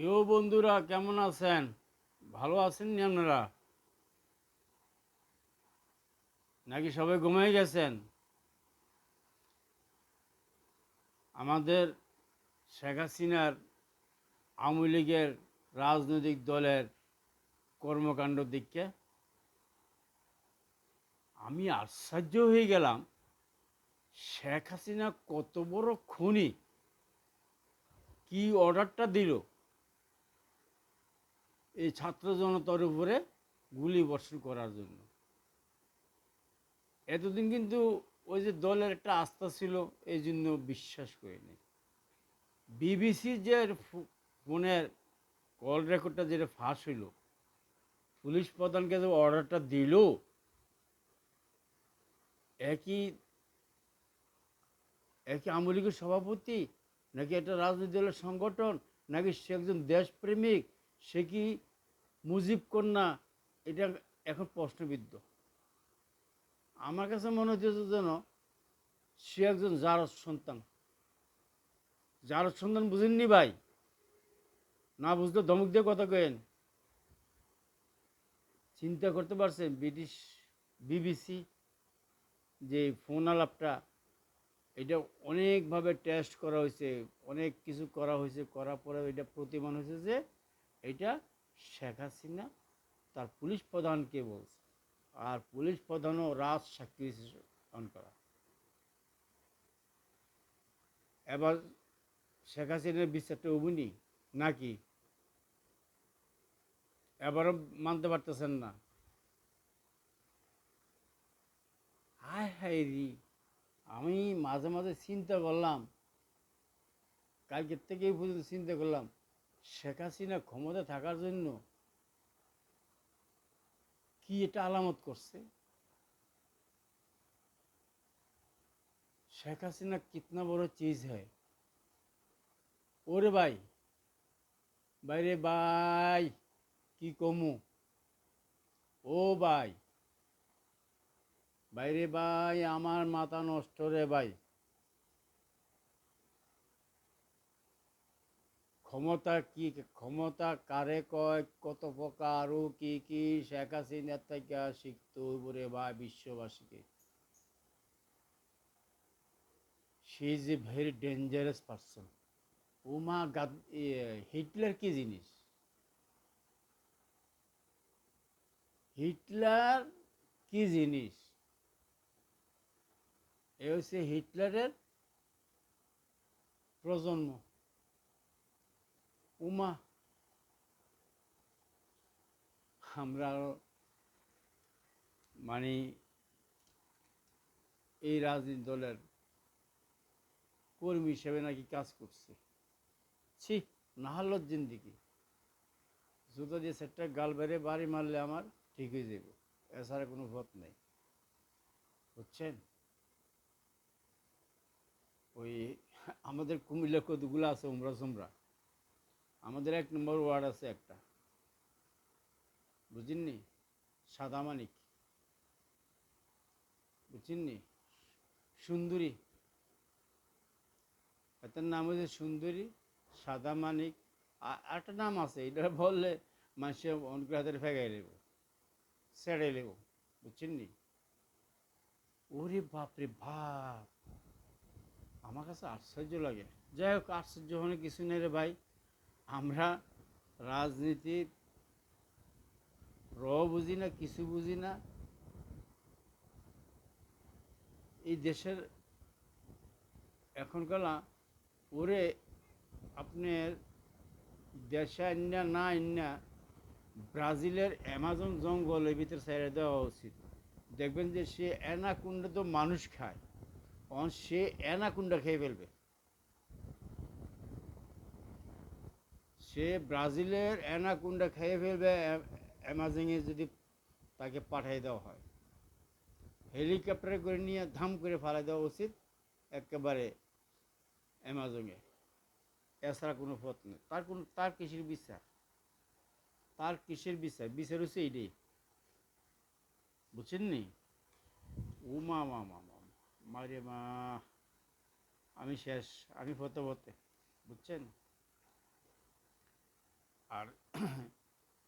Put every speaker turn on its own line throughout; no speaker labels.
প্রিয় বন্ধুরা, কেমন আছেন? ভালো আছেন নি আপনারা? নাকি সবাই ঘুমিয়ে গেছেন? আমাদের শেখ হাসিনার আওয়ামী লীগের রাজনৈতিক দলের কর্মকাণ্ড দিকে আমি আশ্চর্য হয়ে গেলাম। শেখ হাসিনা কত বড় খুনি! কি অর্ডারটা দিল এই ছাত্র জনতার উপরে গুলি বর্ষণ করার জন্য? এতদিন কিন্তু ওই যে দলের একটা আস্থা ছিল, এই জন্য বিশ্বাস করিনি। বিবিসি যে ফোনের কল রেকর্ডটা যেটা ফাঁস হইল, পুলিশ প্রধানকে যে অর্ডারটা দিল, একই একই আওয়ামী লীগের সভাপতি, নাকি একটা রাজনৈতিক দলের সংগঠন, নাকি সে একজন দেশপ্রেমিক, সে কি মুজিব কন্যা? এটা এখন প্রশ্নবিদ্ধ। আমার কাছে মনে হচ্ছে যেন সে একজন জারজ সন্তান। জারজ সন্তান বুঝেননি ভাই? না বুঝলে ধমক দিয়ে কথা কেন? চিন্তা করতে পারছেন ব্রিটিশ বিবিসি যে ফোন আলাপটা, এটা অনেকভাবে টেস্ট করা হয়েছে, অনেক কিছু করা হয়েছে, করার পরে এটা প্রতিমান হয়েছে যে এটা শেখ হাসিনা তার পুলিশ প্রধানকে বলছে। আর পুলিশ প্রধানও রাজ সাক্ষী অন করা। এবার শেখ হাসিনার বিচারটা অবনি নাকি এবারও মানতে পারতেছেন না? হায় হায় রি! আমি মাঝে মাঝে চিন্তা করলাম, কালকের থেকে এই পর্যন্ত চিন্তা করলাম, শেখ হাসিনা ক্ষমতা থাকার জন্য কি এটা আলামত করছে। শেখ হাসিনা কিতনা বড় চিজ হয়। ওরে ভাই, বাইরে ভাই, কি কমু? ও ভাই, বাইরে ভাই, আমার মাথা নষ্ট রে ভাই। ক্ষমতা কি, ক্ষমতা কারে কয়, কত প্রকার ও কি কি শেখ হাসিনার থেকে শিখতে হইব রে ভাই বিশ্ববাসীকে। She is a very dangerous person. Oh my god! Hitler কি জিনিস? হিটলার কি জিনিস? এ হচ্ছে হিটলারের প্রজন্ম। উমা, আমরা মানে এই রাজনীতি দলের কর্মী হিসেবে নাকি কাজ করছে। ছি! নাহাল্লর জিন্দিগি। জুতো দিয়ে সেটটা গাল বেড়ে বাড়ি মারলে আমার ঠিক হয়ে যাব, এছাড়া কোনো পথ নেই। বুঝছেন? ওই আমাদের কুমিল্লা কতগুলো আছে উমরা সুমরা, আমাদের 1 নম্বর ওয়ার্ড আছে একটা, বুঝিননি? সাদামানিক, বুঝছেননি? সুন্দরী, এটার নাম হচ্ছে সুন্দরী, সাদামানিক। একটা নাম আছে, এটা বললে মানুষে অনেক হাতের ফেগাই নেব, ছেড়ে নেব। বুঝছেননি? ওরে বাপরে বাপ! আমার কাছে আশ্চর্য লাগে। যাই হোক, আশ্চর্য হলে কিছু নেই রে ভাই। আমরা রাজনীতির বুঝি না, কিছু বুঝি না। এই দেশের এখনকার ওরে আপনার দেশে আইনা না আইনা ব্রাজিলের অ্যামাজন জঙ্গলের ভিতরে ছেড়ে দেওয়া উচিত। দেখবেন যে সে অ্যানাকুন্ডা তো মানুষ খায়, সে অ্যানাকুন্ডা খেয়ে ফেলবে। সে ব্রাজিলের অ্যানাকুন্ডা খেয়ে ফেলবে অ্যামাজনে যদি তাকে পাঠিয়ে দেওয়া হয়। হেলিকপ্টারে করে নিয়ে ধাম করে ফেলা দেওয়া উচিত একেবারে অ্যামাজনে। এছাড়া কোনো পথ নেই। তার কিসের বিচার? তার কিসের বিচার? বিচার হচ্ছে এইটাই। বুঝছেননি? ও মা মা মা মা মারে মা! আমি শেষ, আমি ফতে ফতে। বুঝছেন? আর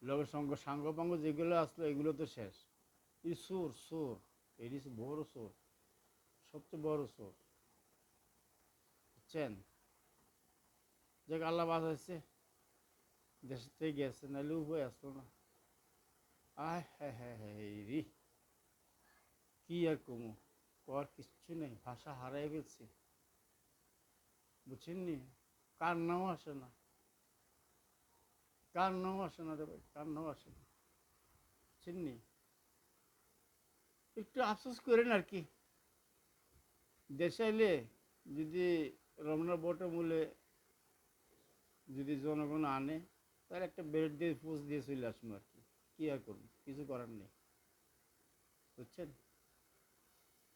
লোকের সাঙ্গ পাঙ্গ যেগুলো আসলো এগুলো তো শেষ। এই সুর সুর এটি বড় সুর, সবচেয়ে বড় সুর, বুঝছেন? যে আল্লাহ বাঁচাইছে, দেশের থেকে গেছে, নাহলে উপায় আসলো না। আয় হ্যাঁ হ্যাঁ হ্যাঁ রি, কি আর কমু, কর কিচ্ছু নেই, ভাষা হারাই ফেলছি, বুঝছেন নি? কান্নাও আসে না, কান্নাও আসে না রে ভাই, কান্নাও আসে না, বুঝছেন নি? একটু আফসোস করেন আর কি। দেশে এলে যদি রমনা বটে মূলে যদি জনগণ আনে, তাহলে একটা বেড দিয়ে পোজ দিয়ে চলে আসবো আর কি। কি আর করবো, কিছু করার নেই, বুঝছেন?